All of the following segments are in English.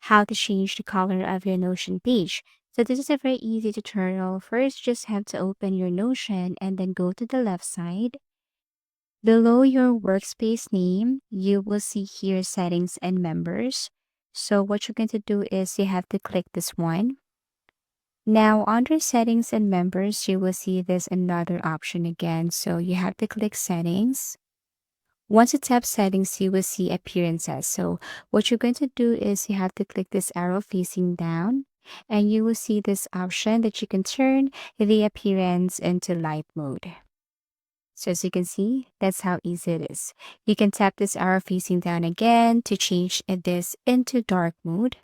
how to change the color of your Notion page. So this is a very easy tutorial. First, just have to open your Notion and then go to the left side. Below your workspace name, you will see here settings and members. So what you're going to do is you have to click this one. Now under settings and members, you will see there's another option again. So you have to click settings. Once you tap settings, you will see appearances. So what you're going to do is you have to click this arrow facing down and you will see this option that you can turn the appearance into light mode. So as you can see, that's how easy it is. You can tap this arrow facing down again to change this into dark mode.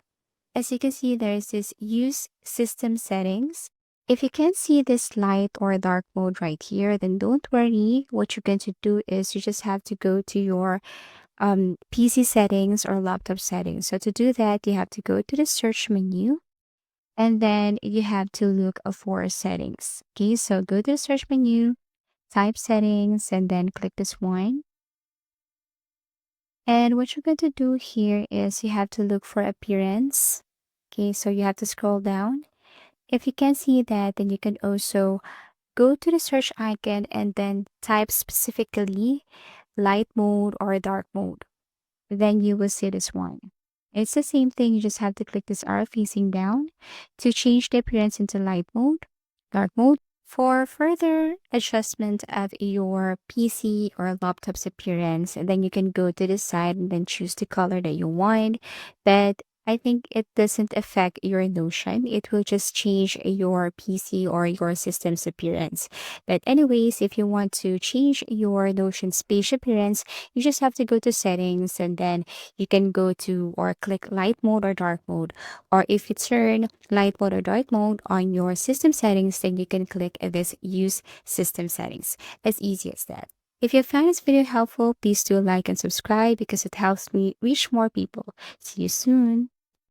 As you can see, there is this use system settings. If you can't see this light or dark mode right here, then don't worry. What you're going to do is you just have to go to your PC settings or laptop settings. So to do that, you have to go to the search menu and then you have to look for settings. Okay, so go to the search menu, type settings, and then click this one. And what you're going to do here is you have to look for appearance. Okay, so you have to scroll down. If you can't see that, then you can also go to the search icon and then type specifically light mode or dark mode. Then you will see this one. It's the same thing, you just have to click this arrow facing down to change the appearance into light mode, dark mode. For further adjustment of your PC or laptop's appearance, then you can go to the side and then choose the color that you want. But I think it doesn't affect your Notion. It will just change your PC or your system's appearance. But anyways, if you want to change your Notion's page appearance, you just have to go to settings and then you can go to or click light mode or dark mode. Or if you turn light mode or dark mode on your system settings, then you can click this use system settings. As easy as that. If you found this video helpful, please do like and subscribe because it helps me reach more people. See you soon.